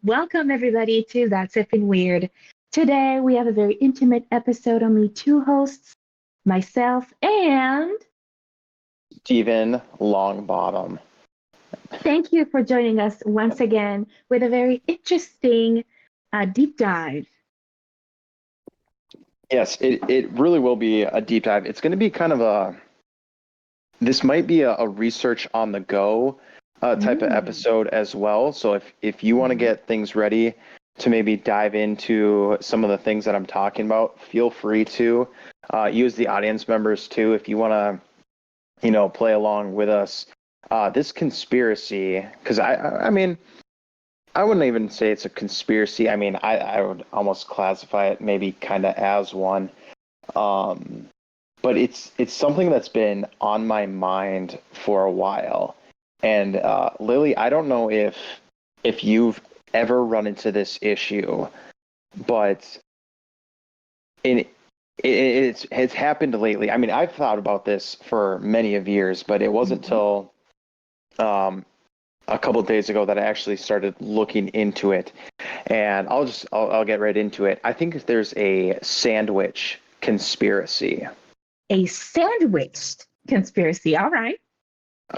Welcome everybody to That's Effing Weird. Today we have a very intimate episode on me, two hosts, myself, and Steven Longbottom. thank you for joining us once again with a very interesting deep dive. Yes, it really will be a deep dive. It's going to be kind of this might be a research on the go type of Mm. episode as well. So if you want to Mhm. get things ready to maybe dive into some of the things that I'm talking about, feel free to use the audience members too if you want to, play along with us. This conspiracy, because I mean, I wouldn't even say it's a conspiracy. I mean, I would almost classify it maybe kind of as one. Um, but it's something that's been on my mind for a while. And Lily, I don't know if you've ever run into this issue, but it's happened lately. I mean, I've thought about this for many of years, but it wasn't Mhm. till um, a couple of days ago that I actually started looking into it. And I'll get right into it. I think there's a sandwich conspiracy. A sandwiched conspiracy. All right.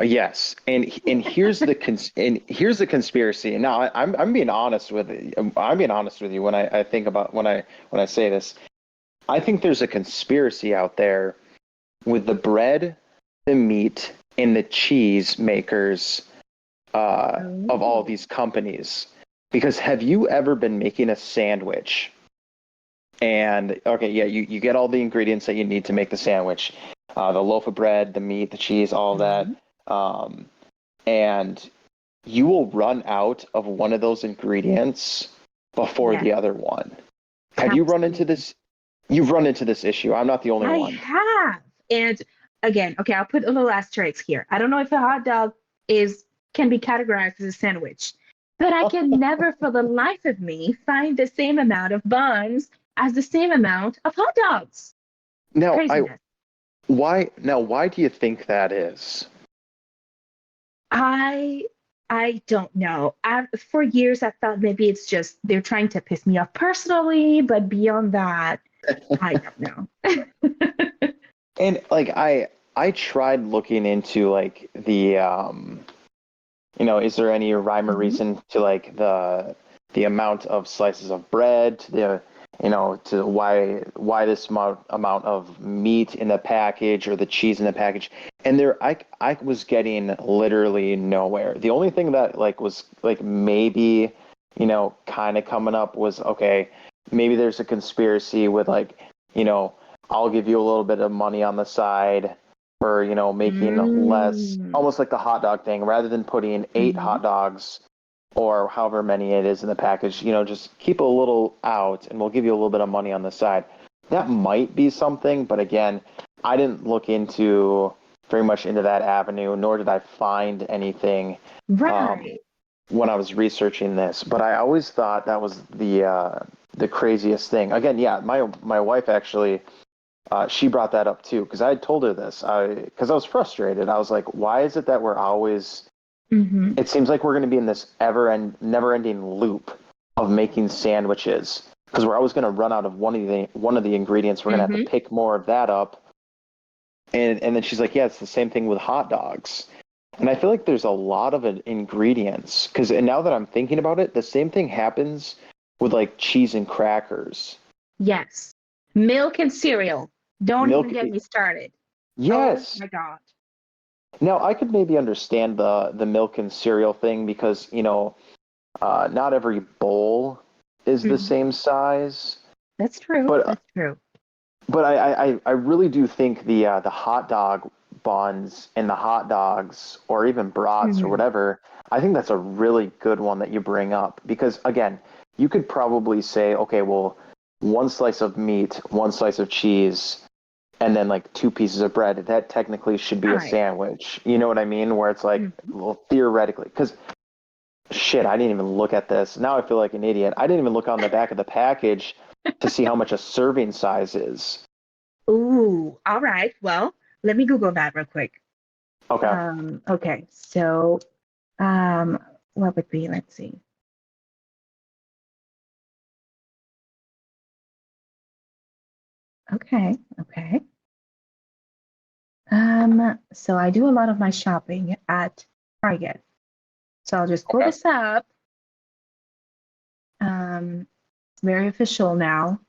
Yes, and here's the conspiracy. And now I'm being honest with you. I'm being honest with you when I think about when I say this. I think there's a conspiracy out there with the bread, the meat, and the cheese makers of all Oh. these companies. Because have you ever been making a sandwich? And okay, yeah, you get all the ingredients that you need to make the sandwich, the loaf of bread, the meat, the cheese, all of that, Mhm. um, and you will run out of one of those ingredients before Yeah, the other one. Have you run into absolutely. this? You've run into this issue. I'm not the only I one. have. And again, okay, I'll put a little asterisk here. I don't know if a hot dog is can be categorized as a sandwich, but I can never for the life of me find the same amount of buns as the same amount of hot dogs. Now, Craziness. why do you think that is? I I don't know. For years I thought maybe it's just they're trying to piss me off personally, but beyond that, I don't know. And like I tried looking into like is there any rhyme or Mhm. reason to like the amount of slices of bread, to the to why this amount of meat in the package or the cheese in the package? And I was getting literally nowhere. The only thing that like was like maybe, kind of coming up was, okay, maybe there's a conspiracy with like, you know, I'll give you a little bit of money on the side for, making less, Mm. almost like the hot dog thing, rather than putting eight Mhm. hot dogs or however many it is in the package, just keep a little out and we'll give you a little bit of money on the side. That might be something, but again, I didn't look into very much into that avenue, nor did I find anything um, Right. when I was researching this. But I always thought that was the craziest thing. Again, yeah, my wife actually she brought that up too because I had told her this. Because I was frustrated. I was like, why is it that we're always Mhm. it seems like we're going to be in this never ending loop of making sandwiches because we're always going to run out of one of the ingredients. We're going to have to Mhm. pick more of that up, and then she's like, yeah, it's the same thing with hot dogs. And I feel like there's a lot of ingredients because now that I'm thinking about it, the same thing happens with like cheese and crackers, Yes. Milk and cereal. Don't even milk. get me started. Oh Yes. my God. Now I could maybe understand the milk and cereal thing because not every bowl is the Mhm. same size. That's true. But That's true. but I really do think the hot dog buns and the hot dogs or even brats or Mhm. whatever, I think that's a really good one that you bring up because again, you could probably say, okay, well, one slice of meat, one slice of cheese, and then like two pieces of bread. That technically should be a Right. sandwich. You know what I mean? Where it's like, Mhm. well, theoretically, because shit, I didn't even look at this. Now I feel like an idiot. I didn't even look on the back of the package to see how much a serving size is. Ooh. All right. Well, let me Google that real quick. Okay. Okay. So, um, what would be? Let's see. Okay. Okay. So I do a lot of my shopping at Target. So I'll just pull Okay. this up. It's very official now.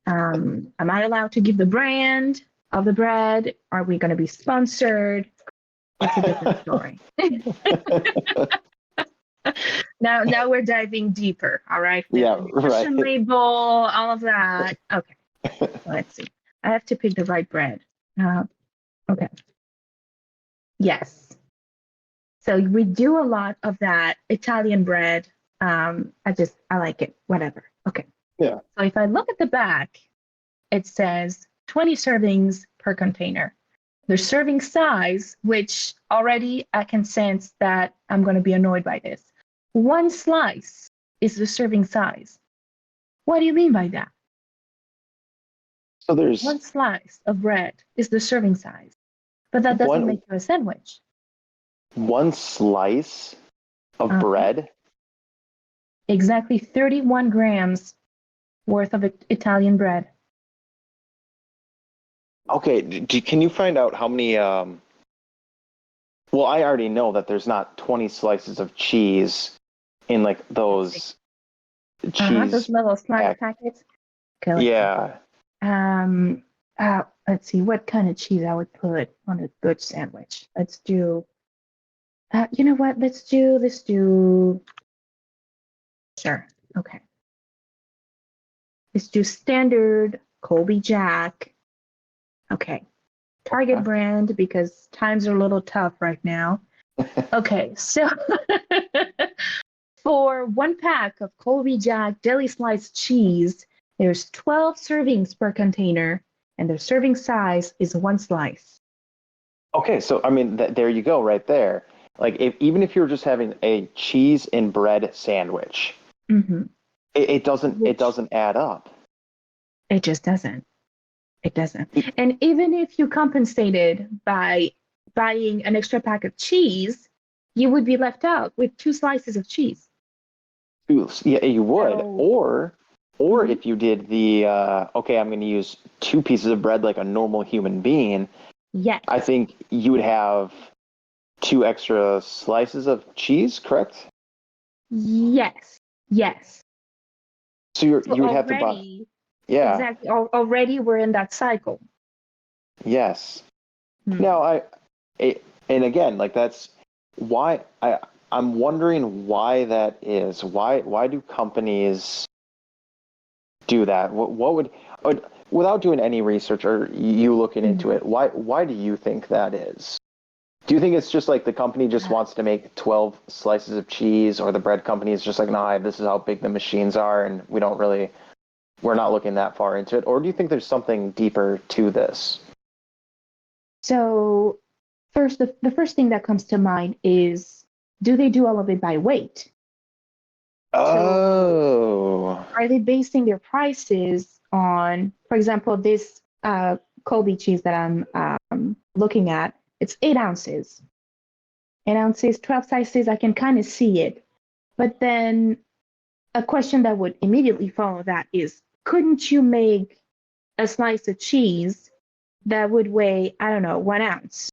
Am I allowed to give the brand of the bread? Are we going to be sponsored? It's a different story. Now we're diving deeper. All right. Yeah, The nutrition right. label, all of that. Okay. Let's see. I have to pick the right bread. Okay. Yes. So we do a lot of that Italian bread. I like it. Whatever. Okay. Yeah. So if I look at the back, it says 20 servings per container. The serving size, which already I can sense that I'm going to be annoyed by this. One slice is the serving size. What do you mean by that? So there's One slice of bread is the serving size, but that doesn't one make you a sandwich. one slice of Uh, bread. exactly 31 grams worth of Italian bread. Okay, can you find out how many? Well, I already know that there's not 20 slices of cheese in like those Those cheese little slice pack. packets. Okay, let's see. Yeah. Um, let's see what kind of cheese I would put on a good sandwich. Let's do. You know what? Let's do. Sure. Okay. Let's do standard Colby Jack. Okay. Target brand because times are a little tough right now. Okay, so for 1 pack of Colby Jack deli sliced cheese, there's 12 servings per container, and their serving size is 1 slice. Okay, so I mean, there you go, right there. Like, even if you're just having a cheese and bread sandwich, Mm-hmm. it doesn't add up. It just doesn't. It doesn't. And even if you compensated by buying an extra pack of cheese, you would be left out with 2 slices of cheese. Yeah, you would. So, Or mhm. if you did the okay, I'm going to use 2 pieces of bread like a normal human being. Yes, I think you would have 2 extra slices of cheese, correct? yes, yes. So So you would have to buy. already, Yeah. exactly, already we're in that cycle. Yes. Hmm. Now and again, like that's why I'm wondering why that is. Why do companies do that? What would without doing any research or you looking into Mhm. it, why do you think that is? Do you think it's just like the company just wants to make 12 slices of cheese, or the bread company is just like, nah, this is how big the machines are, and we're not looking that far into it? Or do you think there's something deeper to this? So first, the first thing that comes to mind is, do they do all of it by weight? So Oh, are they basing their prices on, for example, this Colby cheese that I'm looking at? It's 8 ounces. 8 ounces, 12 slices. I can kind of see it. But then a question that would immediately follow that is, couldn't you make a slice of cheese that would weigh, I don't know, 1 ounce?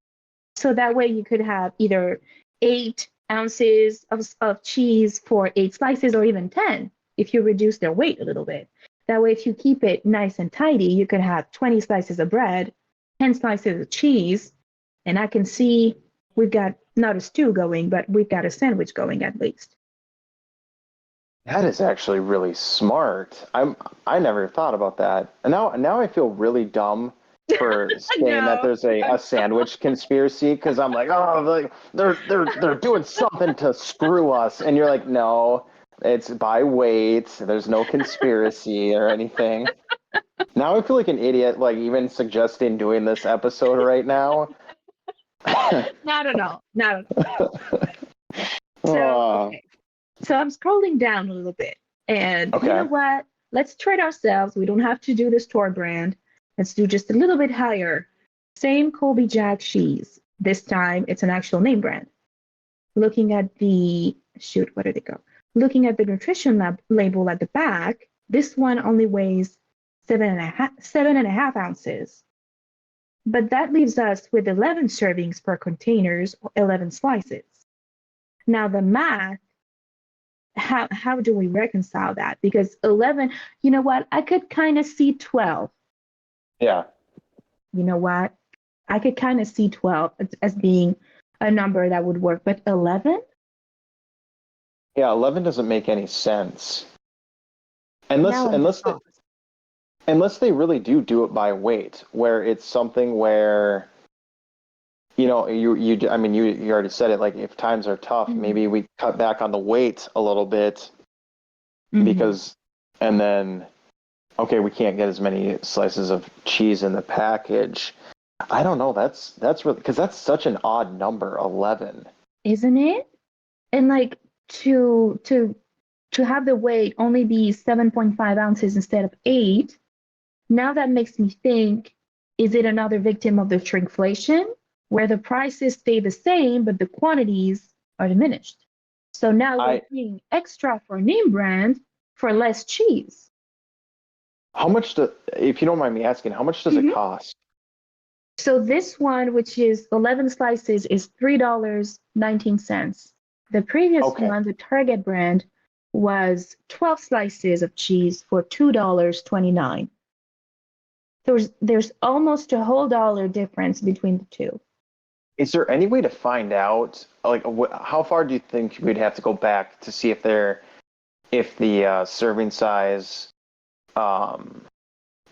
So that way you could have either 8 ounces of cheese for 8 slices, or even 10 if you reduce their weight a little bit. That way, if you keep it nice and tidy, you could have 20 slices of bread, 10 slices of cheese, and I can see we've got not a stew going, but we've got a sandwich going at least. that is actually really smart. I never thought about that. And now I feel really dumb for saying that No. there's a sandwich conspiracy, because I'm like, oh, like they're doing something to screw us. And you're like, no, it's by weight. There's no conspiracy or anything. Now I feel like an idiot, like even suggesting doing this episode right now. Not at all. Not at all. So, Oh, okay. So I'm scrolling down a little bit. And you know okay. what? Let's treat ourselves. We don't have to do the store brand. Let's do just a little bit higher. Same Colby Jack cheese. This time it's an actual name brand. Looking at the, shoot, where did it go? Looking at the nutrition label at the back, this one only weighs 7.5 ounces. But that leaves us with 11 servings per containers, or 11 slices. Now the math, how do we reconcile that? Because 11, you know what? I could kind of see 12. Yeah. You know what? I could kind of see 12 as being a number that would work, but 11? Yeah, 11 doesn't make any sense. Unless Now I'm unless they, lost. unless they really do it by weight, where it's something where I mean you already said it, like if times are tough, Mm-hmm. maybe we cut back on the weight a little bit Mm-hmm. because and then okay, we can't get as many slices of cheese in the package. I don't know. That's really because that's such an odd number, 11. Isn't it? And like to have the weight only be 7.5 ounces instead of 8, now that makes me think, is it another victim of the shrinkflation where the prices stay the same but the quantities are diminished? So now we're I paying extra for name brand for less cheese. How much if you don't mind me asking, how much does it Mhm. cost? So this one, which is 11 slices, is $3.19. The previous Okay. one, the Target brand, was 12 slices of cheese for $2.29. There's almost a whole dollar difference between the two. Is there any way to find out, like, how far do you think we'd have to go back to see if the serving size um,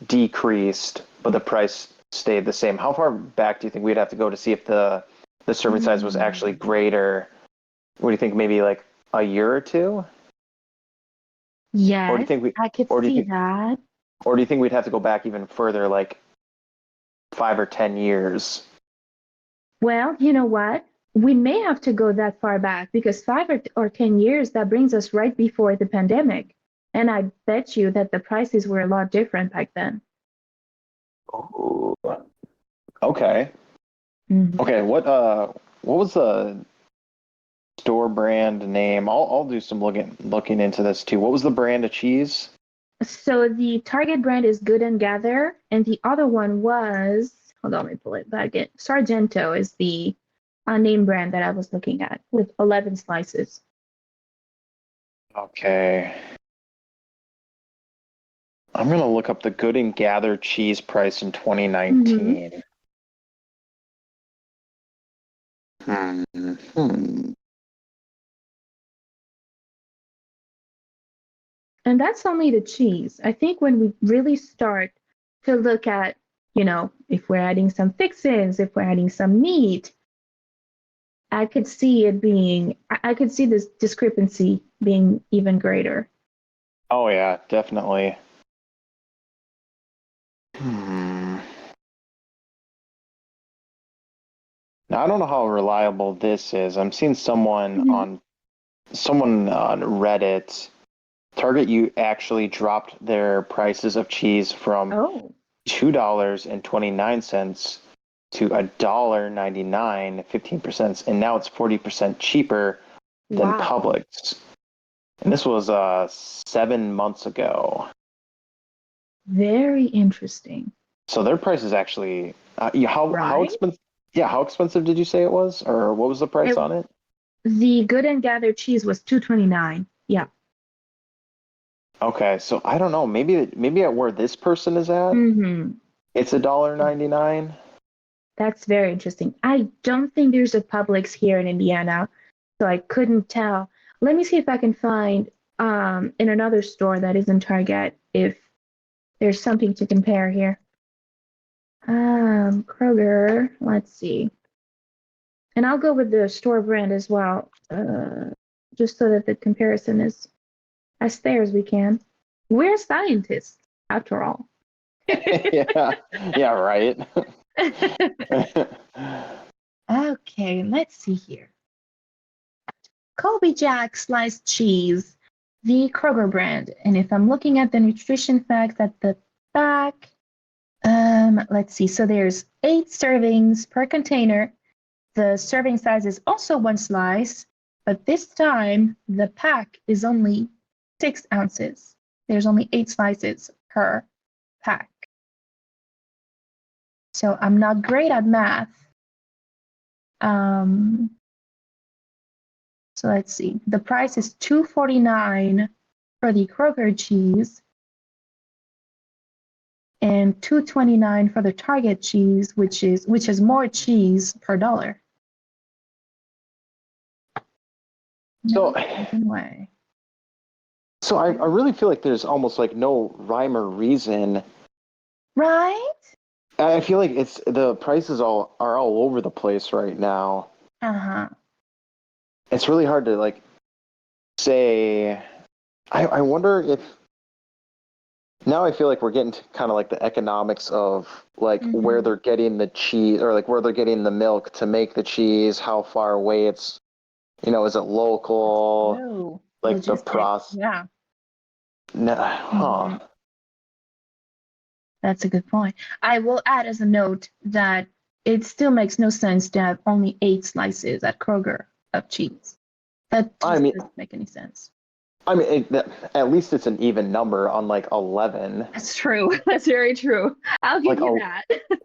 decreased, but the price stayed the same? How far back do you think we'd have to go to see if the serving size was actually Mm. greater? What do you think? Maybe like a year or two, or do you Yes, think we, I could or do you see think, that. or do you think we'd have to go back even further, like 5 or 10 years? Well, you know what? We may have to go that far back because 5 or 10 years, that brings us right before the pandemic. And I bet you that the prices were a lot different back then. Oh, okay. Mhm. Okay, what was the store brand name? I'll do some looking into this too. What was the brand of cheese? So the Target brand is Good and Gather, and the other one was, hold on, let me pull it back in. Sargento is the name brand that I was looking at with 11 slices. Okay. I'm gonna look up the Good and Gather cheese price in Hmm. 2019. Hmm. And that's only the cheese. I think when we really start to look at, if we're adding some fixins, if we're adding some meat, I could see it being, I could see this discrepancy being even greater. Oh yeah, definitely. Hmm. Now I don't know how reliable this is. I'm seeing Hmm. someone on Reddit. Target you actually dropped their prices of cheese from Oh, $2.29 to $1.99, 15%, and now it's 40% cheaper than wow. Publix. And this was 7 months ago. Very interesting. So their price is actually how Right? expensive? Yeah, how expensive did you say it was, or what was the price It, on it? the Good and Gather cheese was 229. Yeah. Okay, so I don't know. Maybe at where this person is at, Hmm. it's $1.99. That's very interesting. I don't think there's a Publix here in Indiana, so I couldn't tell. Let me see if I can find in another store that isn't Target if there's something to compare here. Kroger, let's see. And I'll go with the store brand as well, just so that the comparison is as fair as we can. We're scientists, after all. Yeah, yeah, right. Okay, let's see here. Colby Jack sliced cheese, the Kroger brand. And if I'm looking at the nutrition facts at the back, let's see. So there's 8 servings per container. The serving size is also 1 slice, but this time the pack is only 6 ounces. There's only 8 slices per. pack. So I'm not great at math. So let's see. The price is $2.49 for the Kroger cheese and $2.29 for the Target cheese, which is more cheese per dollar. So, No way. so I really feel like there's almost like no rhyme or reason. Right? I feel like it's the prices are all over the place right now. Uh-huh. It's really hard to like say. I wonder if now I feel like we're getting to kind of like the economics of like where they're getting the cheese or like where they're getting the milk to make the cheese, how far away it's, is it local, True. like the Logistics. process. Yeah. No, huh. That's a good point. I will add as a note that it still makes no sense to have only 8 slices at Kroger of cheese. That just doesn't make any sense. At least it's an even number, unlike 11. That's true. That's very true. I'll give Like, you that.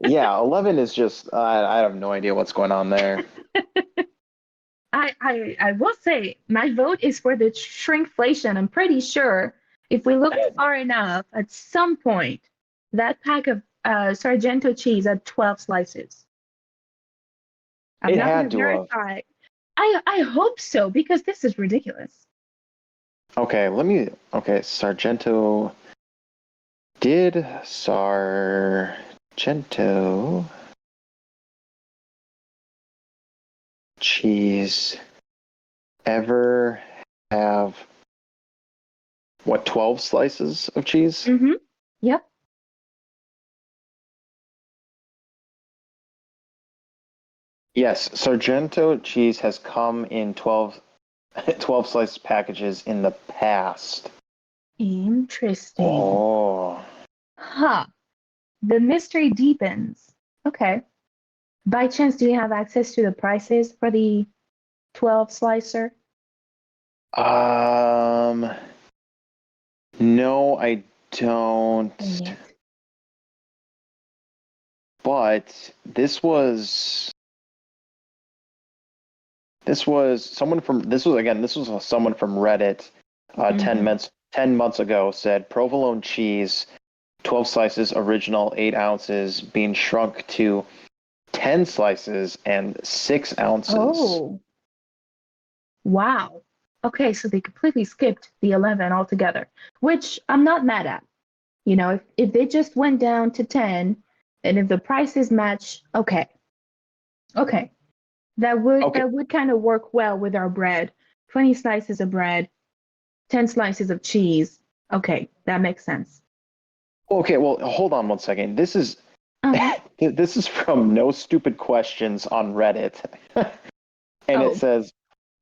yeah, 11 is just, I have no idea what's going on there. I will say my vote is for the shrinkflation. I'm pretty sure if we look far enough, at some point, that pack of Sargento cheese had 12 slices. I'm It not going had to to have. verify. I hope so because this is ridiculous. Okay, Sargento. Did Sargento cheese ever have, 12 slices of cheese? Mm-hmm. Yep. Yes, Sargento cheese has come in 12 slice packages in the past. Interesting. Oh. Huh. The mystery deepens. Okay. By chance, do you have access to the prices for the 12 slicer? No, I don't. Dang it. But this was someone from someone from Reddit 10 months ago said provolone cheese 12 slices original 8 ounces being shrunk to 10 slices and 6 ounces. Oh, wow. Okay, so they completely skipped the 11 altogether, which I'm not mad at. If they just went down to 10 and if the prices match, okay. Okay. That would kind of work well with our bread. 20 slices of bread, 10 slices of cheese. Okay, that makes sense. Okay, well, hold on one second. This is Uh-huh. this is from No Stupid Questions on Reddit. And it Oh, says,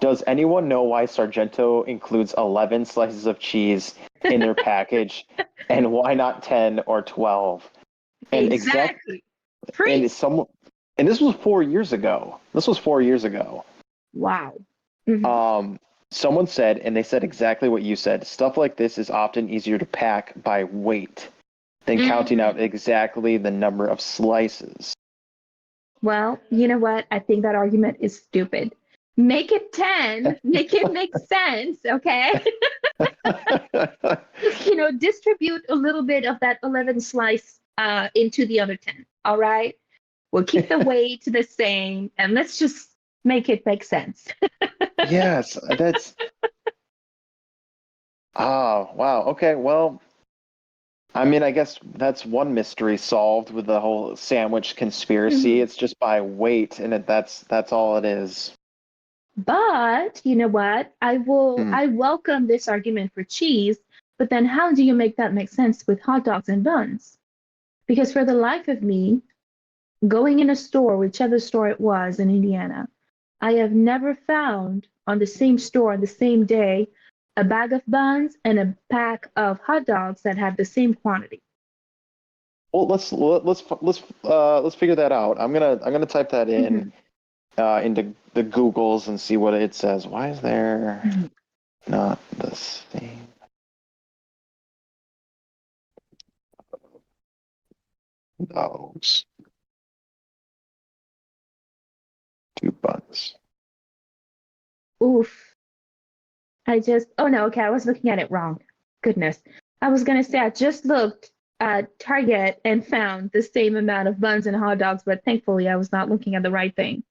does anyone know why Sargento includes 11 slices of cheese in their package and why not 10 or 12? And exactly. and Preach. this was 4 years ago. Wow. Mhm. Someone said, and they said exactly what you said. Stuff like this is often easier to pack by weight than counting out exactly the number of slices. Well, you know what? I think that argument is stupid. Make it 10, make it make sense, okay? Just, distribute a little bit of that 11 slice into the other 10, all right? We'll keep the weight the same and let's just make it make sense. Yes, that's. Oh, wow. Okay, well, I guess that's one mystery solved with the whole sandwich conspiracy. It's just by weight, and that's all it is. But you know what? I welcome this argument for cheese, but then how do you make that make sense with hot dogs and buns? Because for the life of me, going in a store, whichever store it was in Indiana, I have never found on the same store on the same day a bag of buns and a pack of hot dogs that have the same quantity. Well, let's figure that out. I'm gonna type that in into the Googles and see what it says. Why is there not the same? dogs, 2 buns. Oof. Oh no, okay, I was looking at it wrong. Goodness. I was gonna say I just looked at Target and found the same amount of buns and hot dogs, but thankfully I was not looking at the right thing.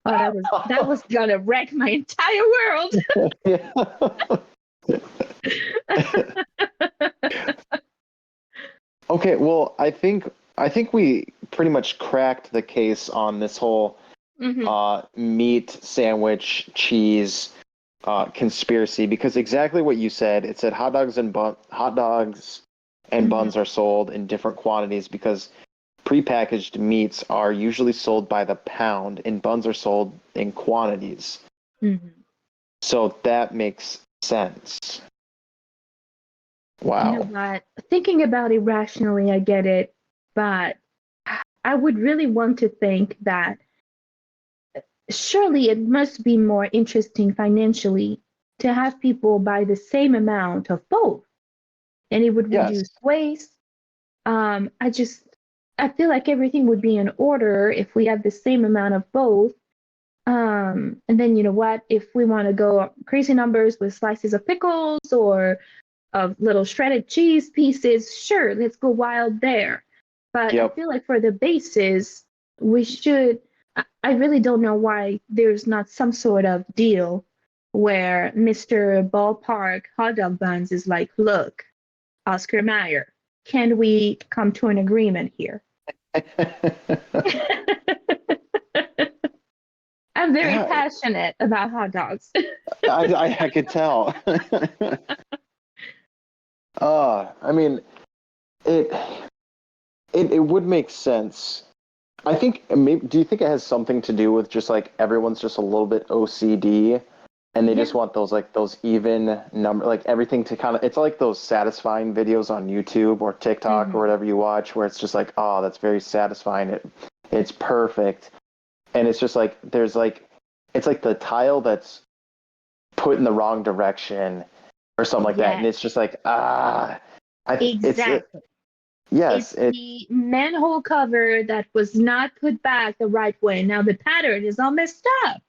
Oh, that was gonna wreck my entire world. Okay, well, I think we pretty much cracked the case on this whole Hmm. meat sandwich cheese conspiracy, because exactly what you said. It said hot dogs and Hmm. buns are sold in different quantities because prepackaged meats are usually sold by the pound and buns are sold in quantities. Hmm. So that makes sense. You know Wow. what? Thinking about it rationally, I get it, but I would really want to think that surely it must be more interesting financially to have people buy the same amount of both, and it would Yes. reduce waste. I just I feel like everything would be in order if we had the same amount of both. And then you know what? If we want to go crazy numbers with slices of pickles or of little shredded cheese pieces, sure, let's go wild there. But I Yep. feel like for the bases, we should. I really don't know why there's not some sort of deal where Mr. Ballpark Hot Dog Buns is like, look, Oscar Mayer, can we come to an agreement here? I'm very Yeah, passionate about hot dogs. I could tell. I mean, it it would make sense. I think maybe. Do you think it has something to do with just like everyone's just a little bit OCD, and they just Yeah. want those even number, like everything to kind of. It's like those satisfying videos on YouTube or TikTok or Hmm. whatever you watch, where it's just like, oh, that's very satisfying. It's perfect, and it's just like there's like it's like the tile that's put in the wrong direction or something like that, and Yes, it's just like it's exactly. yes, It's the manhole cover that was not put back the right way. Now the pattern is all messed up.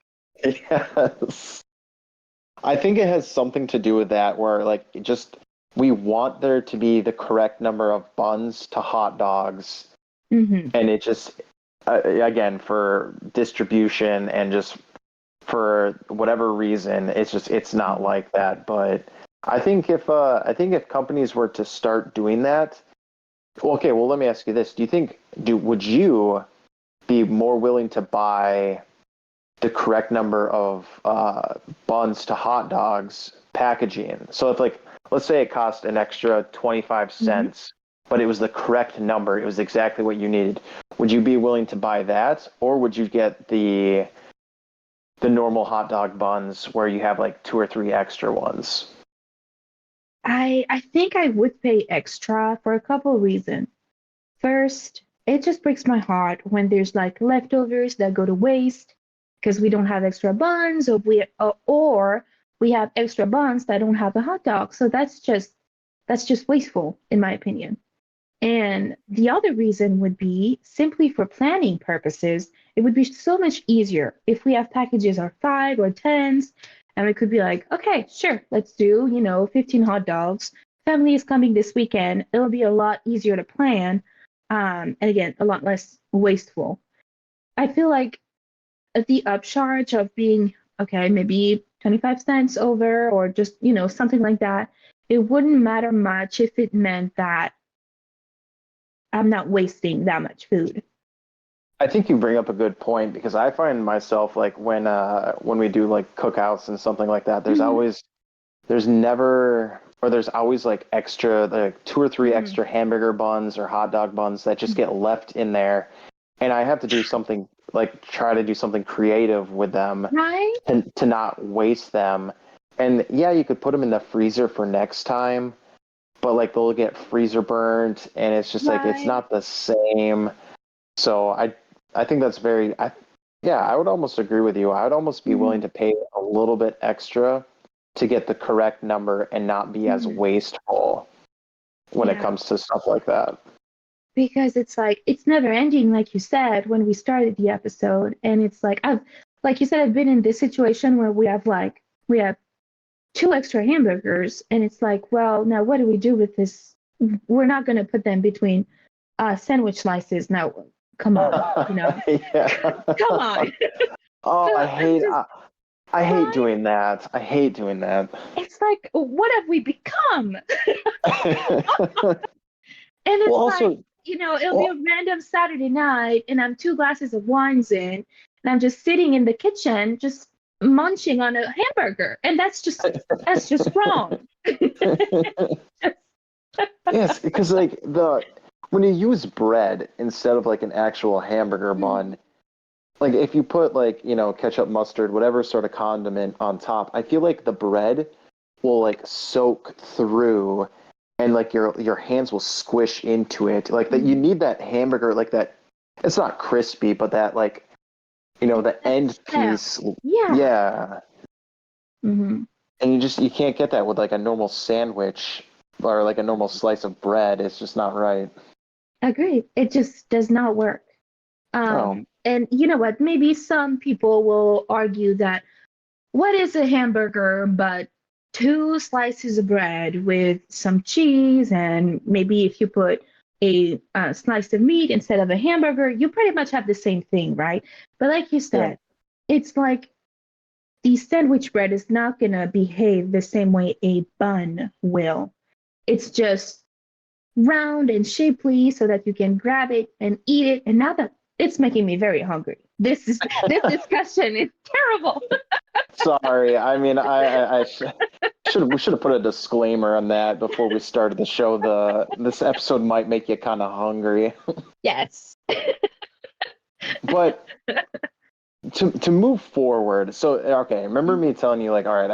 yes. I think it has something to do with that, where like we want there to be the correct number of buns to hot dogs, Hmm. and it just again for distribution and just for whatever reason, it's not like that. But I think if companies were to start doing that, well, okay, well let me ask you this: would you be more willing to buy the correct number of buns to hot dogs packaging? So if like let's say it cost an extra 25 Hmm. cents, but it was the correct number, it was exactly what you needed. Would you be willing to buy that, or would you get the normal hot dog buns where you have like 2 or 3 extra ones? I think I would pay extra for a couple reasons. First, it just breaks my heart when there's like leftovers that go to waste because we don't have extra buns, or we have extra buns that don't have the hot dog. So that's just wasteful in my opinion. And the other reason would be simply for planning purposes. It would be so much easier if we have packages of 5 or 10s, and we could be like, okay, sure, let's do, 15 hot dogs. Family is coming this weekend. It'll be a lot easier to plan. And again, a lot less wasteful. I feel like the upcharge of being, okay, maybe 25 cents over or just, something like that, it wouldn't matter much if it meant that I'm not wasting that much food. I think you bring up a good point, because I find myself like when we do like cookouts and something like that, Hmm. there's always like extra, like 2 or 3 Hmm. extra hamburger buns or hot dog buns that just get left in there, and I have to do something, like try to do something creative with them Right? to not waste them. And yeah, you could put them in the freezer for next time, but like they'll get freezer burnt, and it's just like it's Right. not the same. So I think that's yeah, I would almost agree with you. I would almost be willing Hmm. to pay a little bit extra to get the correct number and not be as Hmm. wasteful when it Yeah. comes to stuff like that. because it's like it's never ending, like you said when we started the episode, and it's like like you said, I've been in this situation where we have two extra hamburgers, and it's like, well, now what do we do with this? We're not going to put them between sandwich slices. Now, come on, Yeah. come on. Oh, So I hate like, doing that. I hate doing that. it's like, what have we become? And Well, it's like, also, it'll be a well, random Saturday night, and I'm two glasses of wines in, and I'm just sitting in the kitchen, just munching on a hamburger, and that's just wrong. yes, because like when you use bread instead of like an actual hamburger bun, like if you put like ketchup, mustard, whatever sort of condiment on top, I feel like the bread will like soak through, and like your hands will squish into it. Like that, you need that hamburger, like that. It's not crispy, but that like the end Yeah. piece. Yeah. Yeah, Hmm. and you can't get that with like a normal sandwich or like a normal slice of bread. It's just not right. Agreed. It just does not work. Oh. And you know what? Maybe some people will argue that what is a hamburger but two slices of bread with some cheese, and maybe if you put a slice of meat instead of a hamburger, you pretty much have the same thing, right? But like you Yeah. said, it's like the sandwich bread is not going to behave the same way a bun will. It's just round and shapely so that you can grab it and eat it. And now that it's making me very hungry. This discussion is terrible. Sorry. I mean, we should have put a disclaimer on that before we started the show. This episode might make you kind of hungry. Yes. But to move forward, so okay, remember me telling you like, all right,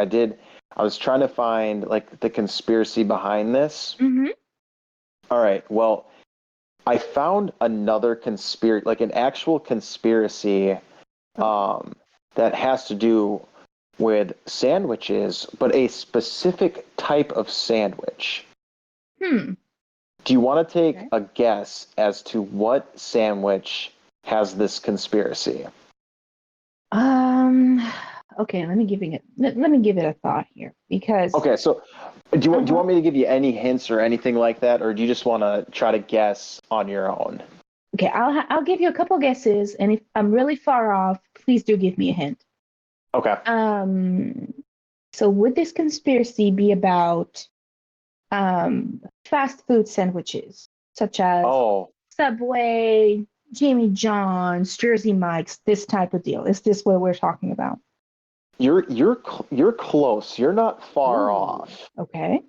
I was trying to find like the conspiracy behind this. Mm-hmm. All right, well, I found another conspiracy, like an actual conspiracy, that has to do with sandwiches, but a specific type of sandwich. Hmm. Do you want to take Okay. a guess as to what sandwich has this conspiracy? Um. Okay. Let me give it a thought here because. Okay, so do you Uh-huh. want me to give you any hints or anything like that, or do you just want to try to guess on your own? Okay. I'll give you a couple guesses, and if I'm really far off, please do give me a hint. Okay. Um. So would this conspiracy be about fast food sandwiches, such as Oh, Subway, Jimmy John's, Jersey Mike's, this type of deal? Is this what we're talking about? you're close. You're not far Ooh. off. Okay.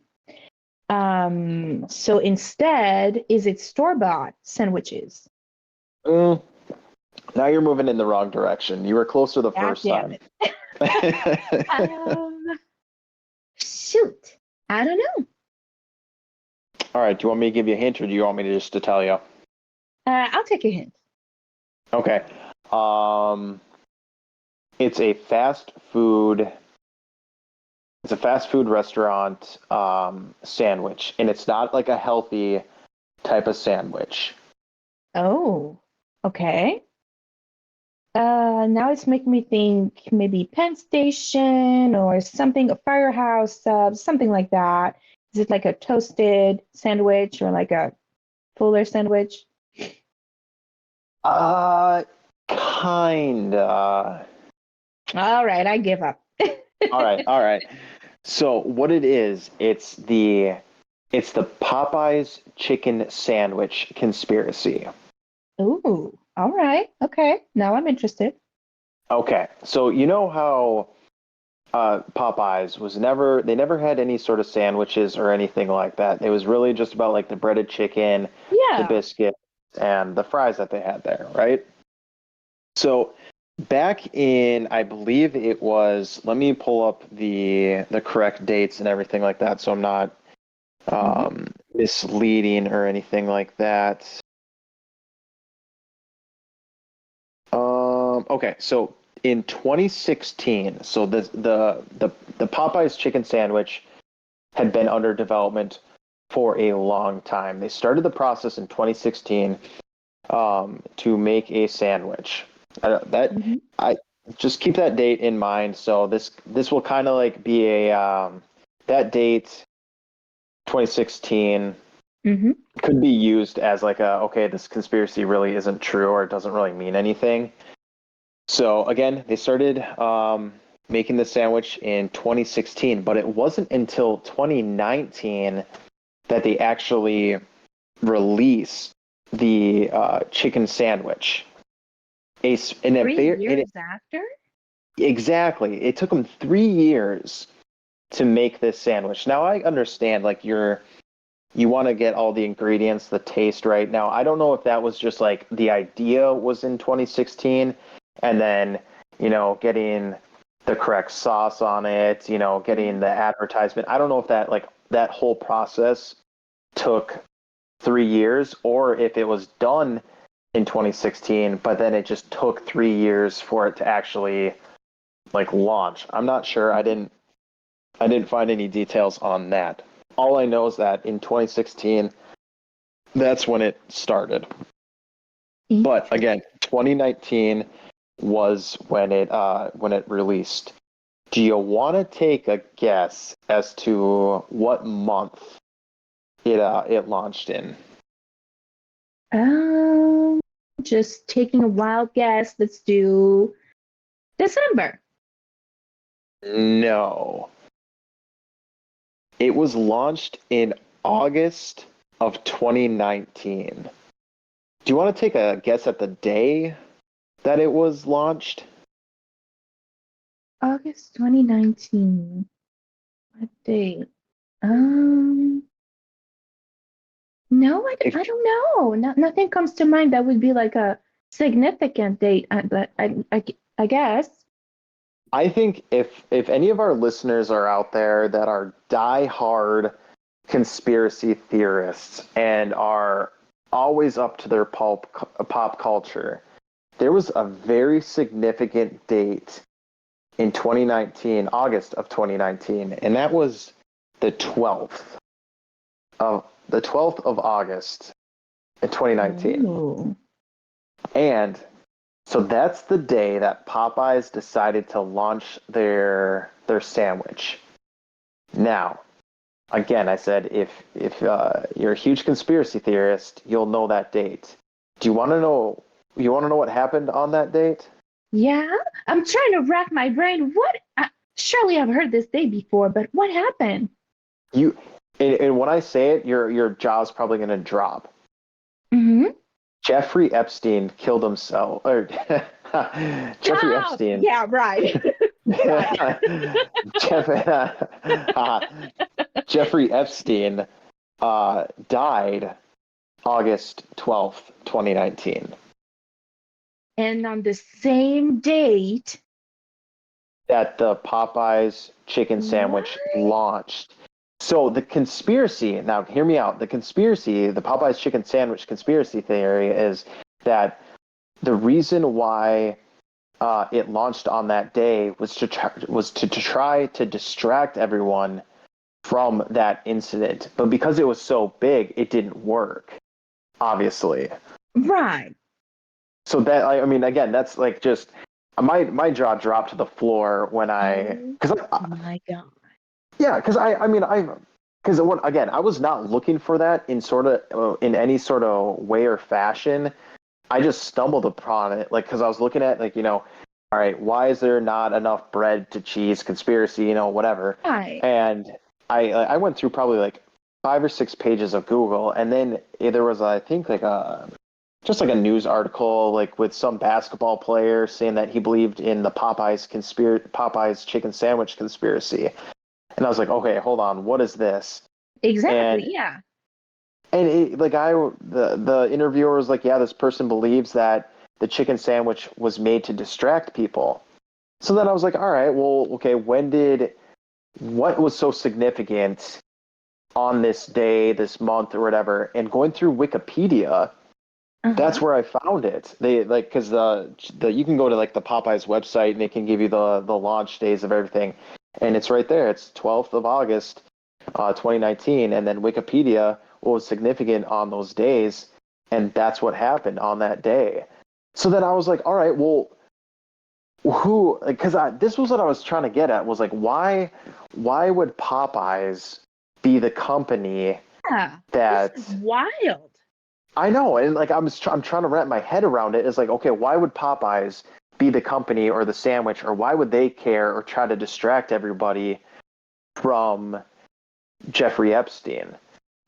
So instead, is it store-bought sandwiches? Mm, now you're moving in the wrong direction. You were closer the God first damn time. it. Um, Shoot. I don't know. All right. Do you want me to give you a hint, or do you want me to just to tell you? I'll take a hint. Okay. Um, it's a fast food. It's a fast food restaurant sandwich, and it's not like a healthy type of sandwich. Oh, okay. Now it's making me think maybe Penn Station or something, a firehouse sub, something like that. Is it like a toasted sandwich or like a fuller sandwich? Uh, kinda. All right, I give up. All right, all right. So what it is, it's the Popeyes chicken sandwich conspiracy. Ooh, all right. Okay. Now I'm interested. Okay, so you know how Popeyes they never had any sort of sandwiches or anything like that. It was really just about like the breaded chicken, the Yeah. biscuit, and the fries that they had there, right? So back in, I believe it was, let me pull up the correct dates and everything like that, so I'm not Hmm. misleading or anything like that. Okay, so in 2016, so the Popeyes chicken sandwich had been under development for a long time. They started the process in 2016 to make a sandwich. I just keep that date in mind. So this will kind of like be a that date, 2016, could be used as like okay, this conspiracy really isn't true, or it doesn't really mean anything. So again, they started making the sandwich in 2016, but it wasn't until 2019 that they actually released the chicken sandwich. 3 years after? Exactly. It took them 3 years to make this sandwich. Now I understand, like you want to get all the ingredients, the taste right. Now I don't know if that was just like the idea was in 2016, and then getting the correct sauce on it, getting the advertisement. I don't know if that like that whole process took 3 years, or if it was done in 2016, but then it just took 3 years for it to actually like launch. I'm not sure. I didn't find any details on that. All I know is that in 2016, that's when it started. But again, 2019 was when it released. Do you want to take a guess as to what month it launched in? Just taking a wild guess. Let's do December. No. It was launched in August of 2019. Do you want to take a guess at the day that it was launched? August 2019. What date? No, I don't know. Nothing comes to mind that would be like a significant date, but I guess. I think if any of our listeners are out there that are die-hard conspiracy theorists and are always up to their pop culture, there was a very significant date in 2019, August of 2019, and that was the 12th of August in 2019. Ooh. And so that's the day that Popeyes decided to launch their sandwich. Now, again, I said if you're a huge conspiracy theorist, you'll know that date. Do you want to know? You want to know what happened on that date? Yeah, I'm trying to rack my brain. Surely I've heard this date before, but what happened? And when I say it, your jaw's probably going to drop. Mm-hmm. Jeffrey Epstein killed himself. Or Jeffrey Epstein. Yeah, right. Jeffrey Epstein died August 12th, 2019. And on the same date that the Popeyes chicken sandwich launched. So the conspiracy, now hear me out, the Popeyes chicken sandwich conspiracy theory is that the reason why it launched on that day was to try to distract everyone from that incident. But because it was so big, it didn't work, obviously. Right. So that, I mean, again, that's like just, my jaw dropped to the floor when oh my God. Yeah, because again, I was not looking for that in any sort of way or fashion. I just stumbled upon it, like, because I was looking at, like, all right, why is there not enough bread to cheese conspiracy, whatever. Right. And I went through probably like 5 or 6 pages of Google, and then there was, I think, like just like a news article, like with some basketball player saying that he believed in the Popeyes chicken sandwich conspiracy. And I was like, okay, hold on, what is this? Exactly, yeah. And the interviewer was like, yeah, this person believes that the chicken sandwich was made to distract people. So then I was like, all right, well, okay, what was so significant on this day, this month, or whatever? And going through Wikipedia, that's where I found it. They because you can go to like the Popeyes website and they can give you the launch days of everything. And it's right there. It's 12th of August, 2019, and then Wikipedia what was significant on those days, and that's what happened on that day. So then I was like, all right, well, who? Because this was what I was trying to get at, was like, why would Popeyes be the company Yeah, this that is wild. I know, and like I'm trying to wrap my head around it. It's like, okay, why would Popeyes be the company or the sandwich, or why would they care or try to distract everybody from Jeffrey Epstein?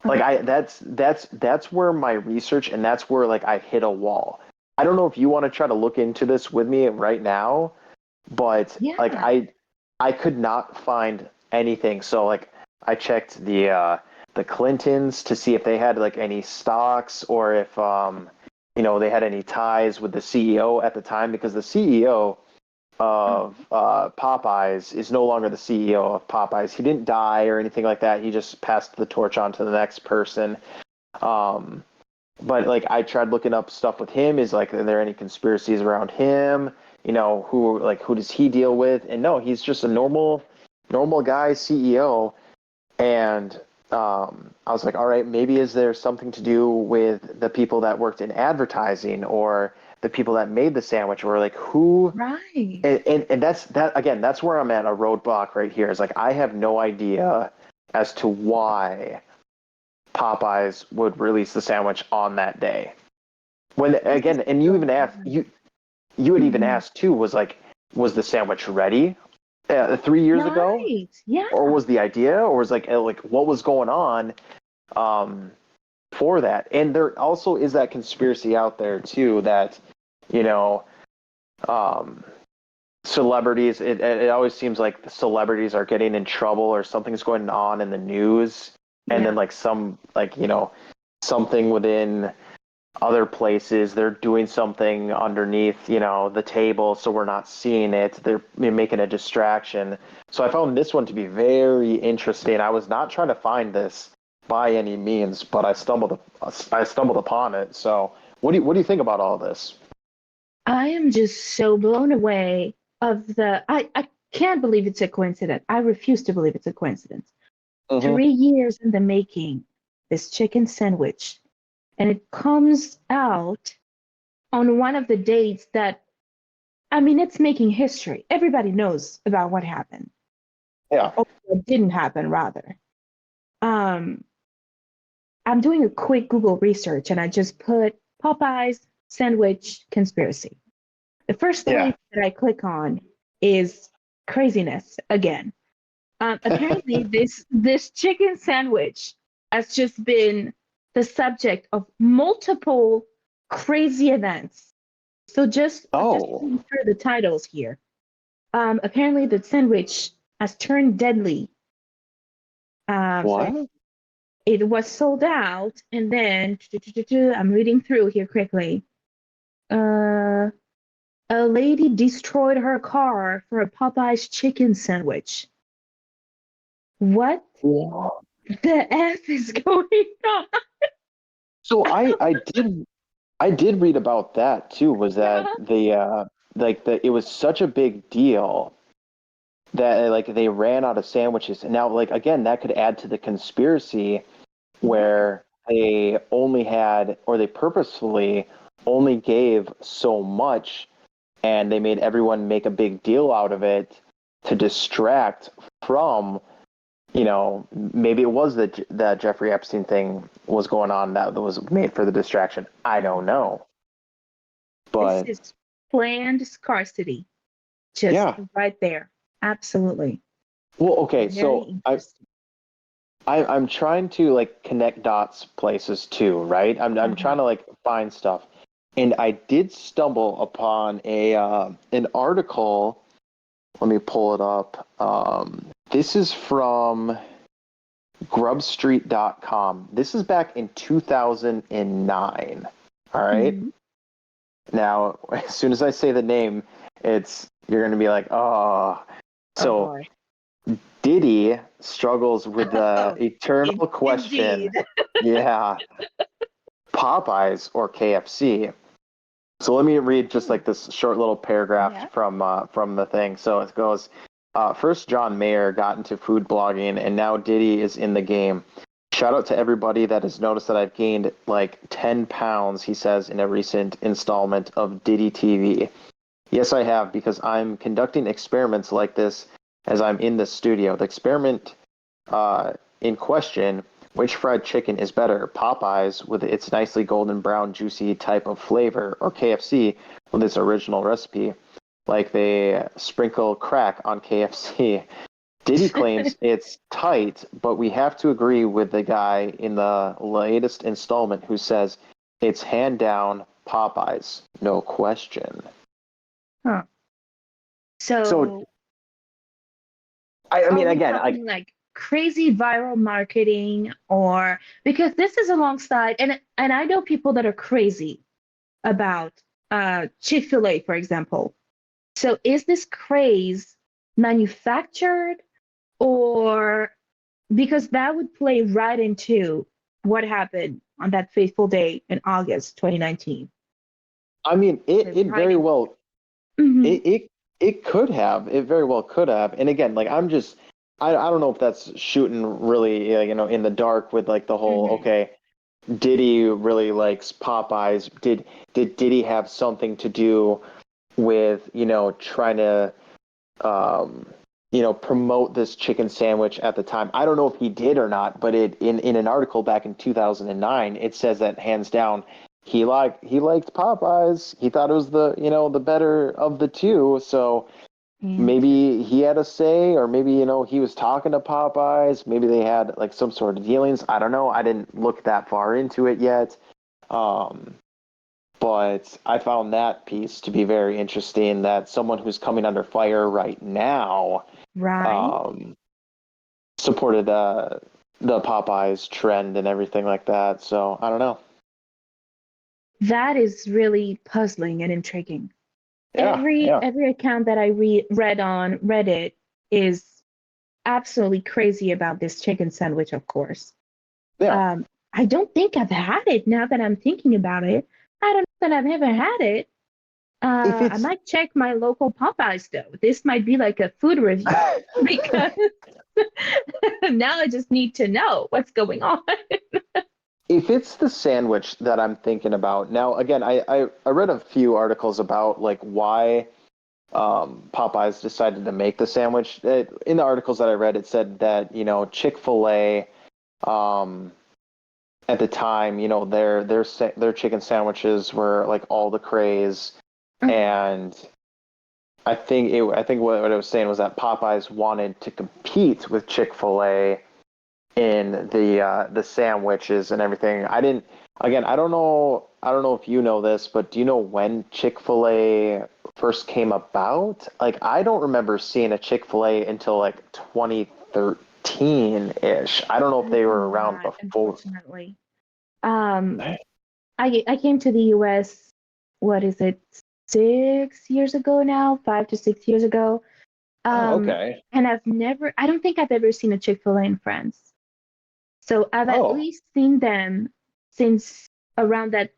Like that's where my research, and that's where like I hit a wall. I don't know if you want to try to look into this with me right now, but like Yeah. I could not find anything. So like I checked the Clintons to see if they had like any stocks, or if they had any ties with the CEO at the time, because the CEO of Popeyes is no longer the CEO of Popeyes. He didn't die or anything like that. He just passed the torch on to the next person. Um, but like I tried looking up stuff with him. Is like, are there any conspiracies around him? Who does he deal with? And no, he's just a normal guy CEO. And I was like, all right, maybe is there something to do with the people that worked in advertising, or the people that made the sandwich, or like who? Right. And that's where I'm at a roadblock right here. Is like I have no idea as to why Popeyes would release the sandwich on that day. When This is again, and you so even asked wild. you had even Mhm. asked too, was the sandwich ready 3 years ago, Right. Yeah. or was the idea, or was like what was going on um, for that? And there also is that conspiracy out there too that you know um, celebrities. It always seems like the celebrities are getting in trouble, or something's going on in the news, and Yeah. then like something within other places, they're doing something underneath the table, so we're not seeing it. They're making a distraction. So I found this one to be very interesting. I was not trying to find this by any means, but I stumbled upon it. So what do you think about all this? I am just so blown away of I can't believe it's a coincidence. I refuse to believe it's a coincidence. Mm-hmm. 3 years in the making, this chicken sandwich, and it comes out on one of the dates that, I mean, it's making history. Everybody knows about what happened, Yeah. or what didn't happen, rather. Um, I'm doing a quick Google research and I just put Popeyes sandwich conspiracy. The first Yeah. link that I click on is craziness again. Apparently, this chicken sandwich has just been the subject of multiple crazy events. So just Oh, reading through the titles here. Apparently, the sandwich has turned deadly. So what? it was sold out, and then I'm reading through here quickly. Uh, a lady destroyed her car for a Popeye's chicken sandwich. What What? the F is going on? So I did read about that too. Was that Yeah. it was such a big deal that like they ran out of sandwiches. And now, like, again, that could add to the conspiracy Yeah. where they only had, or they purposefully only gave so much, and they made everyone make a big deal out of it to distract from, maybe it was that Jeffrey Epstein thing was going on, that was made for the distraction. I don't know. This But is planned scarcity, just yeah. right there. Absolutely. Well, okay, Very so interesting. I'm trying to like connect dots places too, right? I'm Uh-huh. trying to like find stuff, and I did stumble upon an article. Let me pull it up. This is from grubstreet.com. This is back in 2009. All right. Mhm. Now, as soon as I say the name, you're gonna be like, oh. Oh So boy. Diddy struggles with the Oh, eternal question. indeed. Yeah, Popeyes or KFC. So let me read just like this short little paragraph Yeah. from the thing. So it goes, First, John Mayer got into food blogging, and now Diddy is in the game. Shout out to everybody that has noticed that I've gained like 10 pounds, he says in a recent installment of Diddy TV. Yes, I have, because I'm conducting experiments like this as I'm in the studio. The experiment in question, which fried chicken is better, Popeyes with its nicely golden brown, juicy type of flavor, or KFC with its original recipe, like they sprinkle crack on KFC. Diddy claims it's tight, but we have to agree with the guy in the latest installment who says it's hand down Popeyes, no question. Huh. So I mean, are we again, talking like crazy viral marketing, or because this is alongside, and I know people that are crazy about Chick-fil-A, for example. So is this craze manufactured, or because that would play right into what happened on that fateful day in August 2019? I mean, it Right very in. well Hmm. it could have. It very well could have. And again, like I don't know if that's shooting really in the dark with like the whole Hmm. okay, Diddy really likes Popeyes. Did Diddy have something to do with trying to promote this chicken sandwich at the time? I don't know if he did or not, but in an article back in 2009, it says that hands down he liked Popeyes. He thought it was the better of the two. So maybe he had a say, or maybe he was talking to Popeyes. Maybe they had like some sort of dealings. I don't know. I didn't look that far into it yet. But I found that piece to be very interesting, that someone who's coming under fire right now Right. um, supported the Popeyes trend and everything like that. So I don't know. That is really puzzling and intriguing. Yeah, yeah, Every account that I read on Reddit is absolutely crazy about this chicken sandwich, of course. yeah. I don't think I've had it now that I'm thinking about it. I don't know that I've ever had it. If I it's might check my local Popeyes though. This might be like a food review because now I just need to know what's going on. if it's the sandwich that I'm thinking about now, again, I read a few articles about like why Popeyes decided to make the sandwich. In the articles that I read, it said that Chick-fil-A um, at the time, their chicken sandwiches were like all the craze, and I think what I was saying was that Popeyes wanted to compete with Chick-fil-A in the sandwiches and everything. I don't know if you know this, but do you know when Chick-fil-A first came about? Like I don't remember seeing a Chick-fil-A until like 2013-ish. I don't know if I they do were around not, before. unfortunately. Um, I came to the US, what is it, 6 years ago now, 5 to 6 years ago. Oh, Um, okay. and I don't think I've ever seen a Chick-fil-A in France. So I've at Oh, least seen them since around that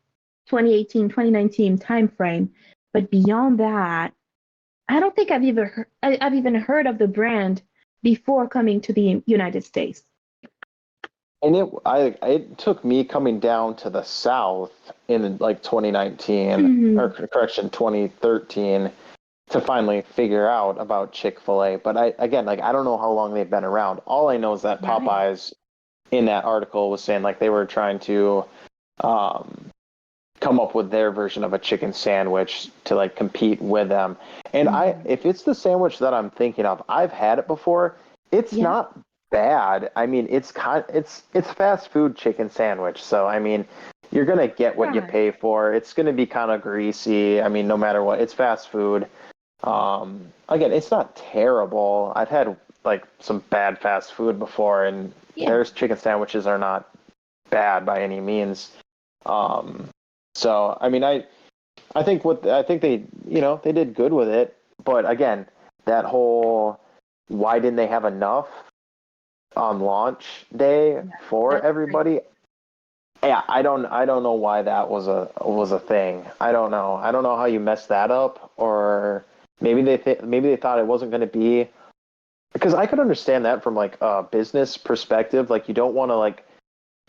2018, 2019 timeframe. But beyond that, I don't think I've even heard of the brand before coming to the United States. and it took me coming down to the South in like 2019, or Hmm. correction, 2013, to finally figure out about Chick-fil-A. But I don't know how long they've been around. All I know is that Right. Popeyes in that article was saying like they were trying to um, come up with their version of a chicken sandwich to like compete with them. And Hmm. if it's the sandwich that I'm thinking of, I've had it before. It's Yeah. not bad. I mean, it's fast food chicken sandwich. So I mean, you're gonna get what you Right. pay for. It's gonna be kind of greasy. I mean, no matter what, it's fast food. Again, it's not terrible. I've had like some bad fast food before, and Yeah. their chicken sandwiches are not bad by any means. Um, so I mean, I think they did good with it, but again, that whole why didn't they have enough on launch day Yeah. for That's everybody? crazy. Yeah, I don't know why that was a thing. I don't know. I don't know how you messed that up, or maybe they thought it wasn't going to be because I could understand that from like a business perspective. Like you don't want to like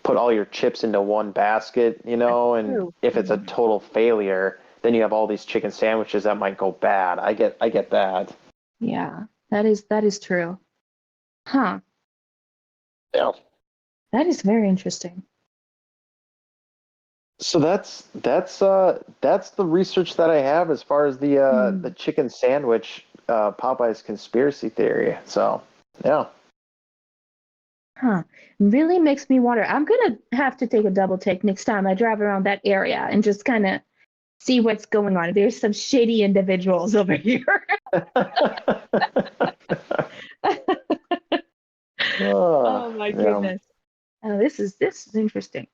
put all your chips into one basket, you know, and True. if it's a total failure, then you have all these chicken sandwiches that might go bad. I get that. Yeah, that is true. Huh. Yeah. That is very interesting. So that's the research that I have as far as the Hmm. chicken sandwich Popeye's conspiracy theory. So yeah. Huh. Really makes me wonder. I'm gonna have to take a double take next time I drive around that area and just kind of see what's going on. There's some shady individuals over here. Oh my Yeah. goodness. Oh, this is interesting.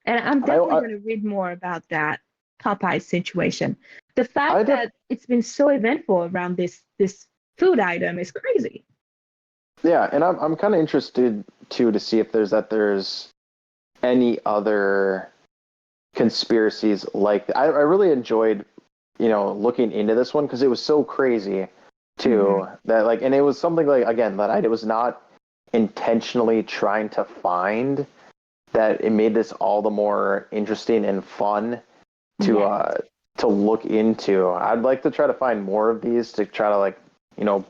And I'm I, definitely I going to read more about that Popeye situation. The I fact def that it's been so eventful around this food item is crazy. yeah, and I'm kind of interested too to see if there's any other conspiracies like that. I really enjoyed, looking into this one because it was so crazy too Hmm. that like, and it was something like again that I was not intentionally trying to find, that it made this all the more interesting and fun to Yes. uh to look into. I'd like to try to find more of these to try to like,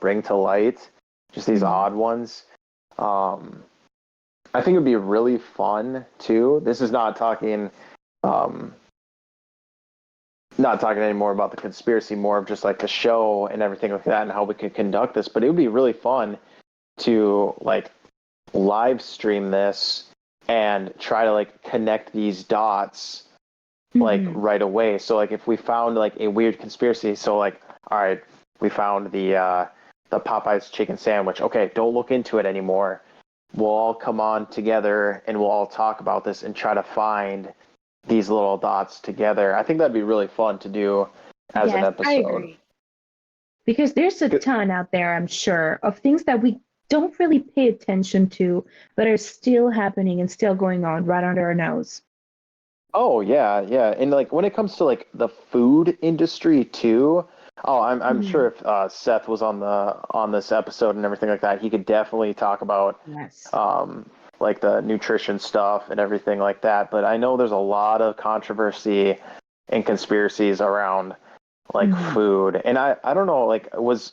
bring to light just these Hmm. odd ones. Um I think it'd be really fun too. This is um not talking anymore about the conspiracy, more of just like the show and everything like that and how we could conduct this. But it would be really fun to like live stream this and try to like connect these dots like Hmm. right away. So like if we found like a weird conspiracy, so like, all right, we found the Popeyes chicken sandwich. Okay, don't look into it anymore. We'll all come on together and we'll all talk about this and try to find these little dots together. I think that'd be really fun to do as an Yes, I episode. agree. Because there's a ton out there, I'm sure, of things that we don't really pay attention to, but are still happening and still going on right under our nose. Oh yeah, yeah, and like when it comes to like the food industry too. Oh, I'm Hmm. sure if Seth was on this episode and everything like that, he could definitely talk about Yes. um, like the nutrition stuff and everything like that. But I know there's a lot of controversy and conspiracies around like Hmm. food, and I don't know, like was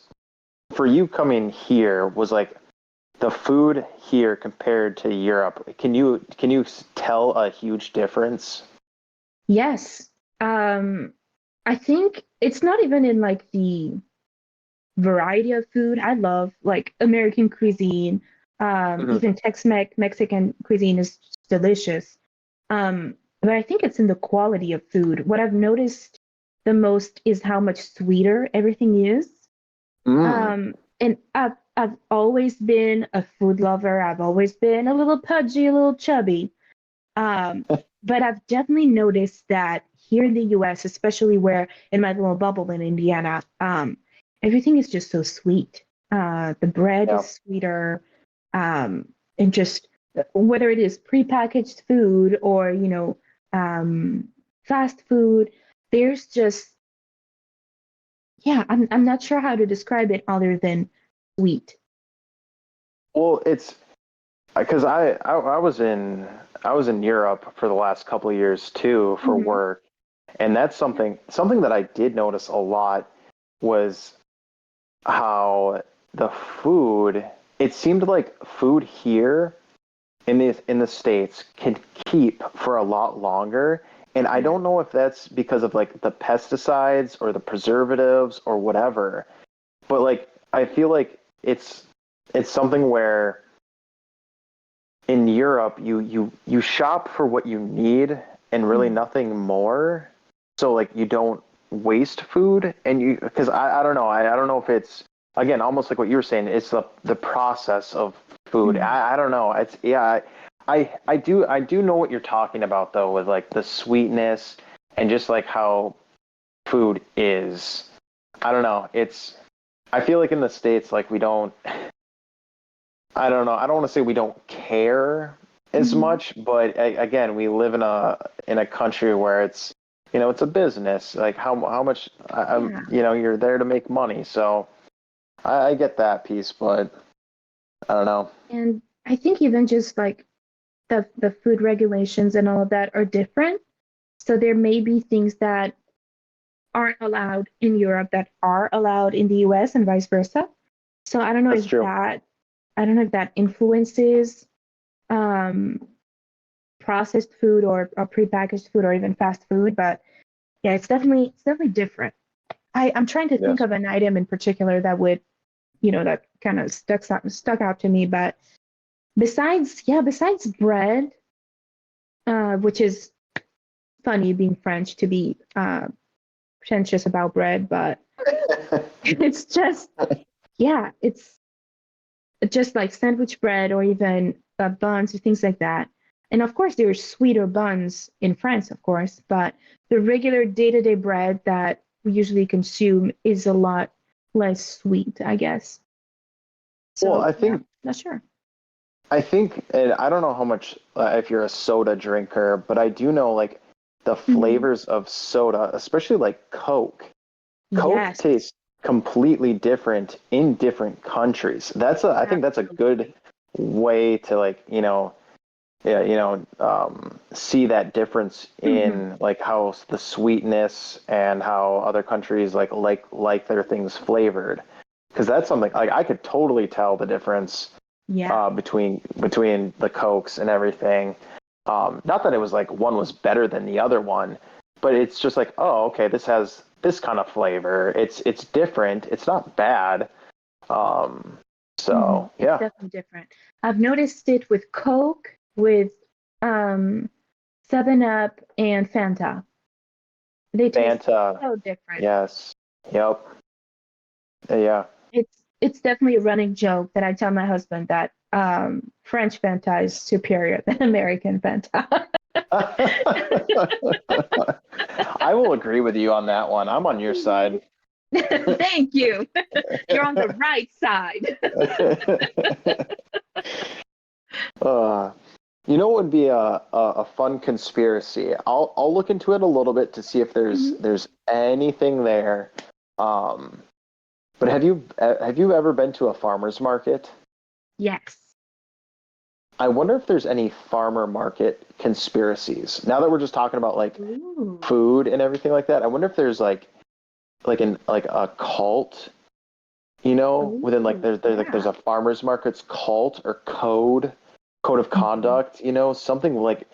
for you coming here, was like the food here compared to Europe. Can you tell a huge difference? Yes. Um, I think it's not even in like the variety of food. I love like American cuisine. Hmm. Even Tex-Mex Mexican cuisine is delicious. But I think it's in the quality of food. What I've noticed the most is how much sweeter everything is. Mm. And I've always been a food lover. I've always been a little pudgy, a little chubby. Um, but I've definitely noticed that here in the US, especially where in my little bubble in Indiana, everything is just so sweet. The bread Yeah. is sweeter, and just whether it is prepackaged food or, fast food, there's just, yeah, I'm not sure how to describe it other than sweet. Well, it's because I was in Europe for the last couple of years too for Hmm. work, and that's something that I did notice a lot was how the food. It seemed like food here in the States can keep for a lot longer. And I Yeah. don't know if that's because of like the pesticides or the preservatives or whatever, but like I feel like it's something where in Europe you shop for what you need and really Mhm. nothing more. So like you don't waste food and you because I don't know I don't know if it's again almost like what you were saying, it's the process of food. Mhm. I don't know. It's yeah, I do know what you're talking about though with like the sweetness and just like how food is. I don't know. I feel like in the States like we don't I don't know. I don't want to say we don't care as Mhm. much, but again, we live in a country where it's a business. Like how much Yeah. you're there to make money. So I get that piece, but I don't know. And I think even just like the food regulations and all of that are different. So there may be things that aren't allowed in Europe that are allowed in the US and vice versa. So That's true. I don't know if that influences um, processed food or prepackaged food or even fast food, but yeah, it's definitely different. I'm trying to think Yes. of an item in particular that would, that kind of stuck out to me. But besides bread, which is funny being French to be pretentious about bread, but it's just, yeah, it's just like sandwich bread or even buns or things like that. And of course, there are sweeter buns in France, of course, but the regular day-to-day bread that we usually consume is a lot less sweet, I guess. Well, So yeah, not sure. and I don't know how much if you're a soda drinker, but I do know like the Mhm. flavors of soda, especially like Coke. Coke Yes, tastes completely different in different countries. I think that's a absolutely. good way to like, yeah, see that difference Hmm. in like how the sweetness and how other countries like their things flavored. Because that's something like I could totally tell the difference Yeah. between the Cokes and everything. Not that it was like one was better than the other one, but it's just like, oh, okay, this has this kind of flavor. It's different. It's not bad. Um, so It's yeah, definitely different. I've noticed it with Coke, with um, 7 Up, and Fanta. They taste Fanta, so different. yes, yep, yeah. It's definitely a running joke that I tell my husband that French Fanta is superior than American Fanta. I will agree with you on that one. I'm on your side. Thank you. You're on the right side. uh, what would be a fun conspiracy? I'll look into it a little bit to see if Mhm. there's anything there. Um, but have you ever been to a farmer's market? Yes. I wonder if there's any farmer market conspiracies. Now that we're just talking about like Ooh. food and everything like that, I wonder if there's like a cult, within like Ooh. there's Yeah. a farmers market's cult or code of Mhm. conduct, something like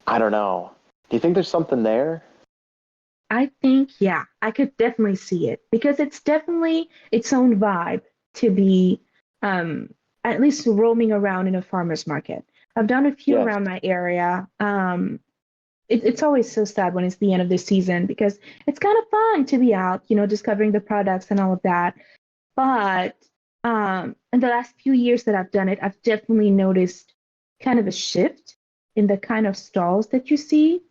I don't know. Do you think there's something there? I think, yeah, I could definitely see it because it's definitely its own vibe to be um, at least roaming around in a farmer's market. I've done a few Yes, around my area. It's always so sad when it's the end of the season because it's kind of fun to be out, discovering the products and all of that. But in the last few years that I've done it, I've definitely noticed kind of a shift in the kind of stalls that you see.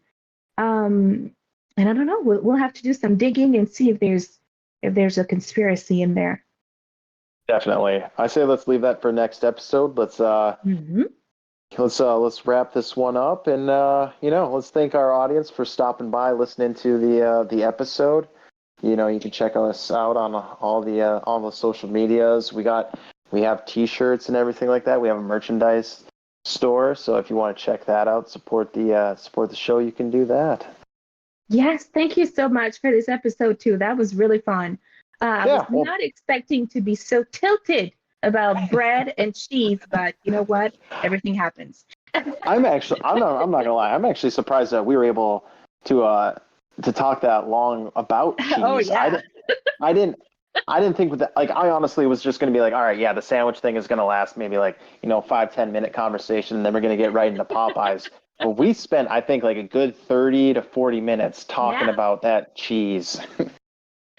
Um, and I don't know. We'll have to do some digging and see if there's a conspiracy in there. definitely. I say let's leave that for next episode. Hmm. Let's wrap this one up, and let's thank our audience for stopping by, listening to the episode. You can check us out on all the social medias. We have T-shirts and everything like that. We have a merchandise store, so if you want to check that out, support the show, you can do that. Yes, thank you so much for this episode too. That was really fun. I was Yeah, well, not expecting to be so tilted about bread and cheese, but you know what? Everything happens. I'm not gonna lie. I'm actually surprised that we were able to talk that long about Oh cheese. yeah. I didn't I didn't think with that, like I honestly was just gonna be like, all right, yeah, the sandwich thing is gonna last maybe like 5-10 minute conversation, and then we're gonna get right into Popeyes. But we spent I think like a good 30 to 40 minutes talking Yeah. about that cheese.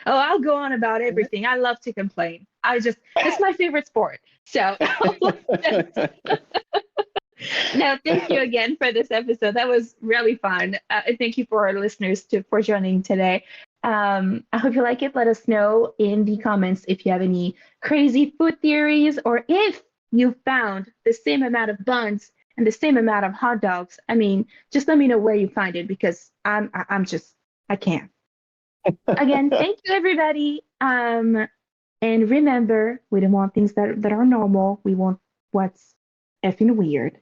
Oh, I'll go on about everything. I love to complain. It's my favorite sport. So no, thank you again for this episode. That was really fun. And thank you for our listeners for joining today. I hope you like it. Let us know in the comments if you have any crazy food theories or if you found the same amount of buns and the same amount of hot dogs. I mean, just let me know where you find it because I'm just I can't. Again, thank you everybody. And remember, we don't want things that are normal. We want what's effing weird.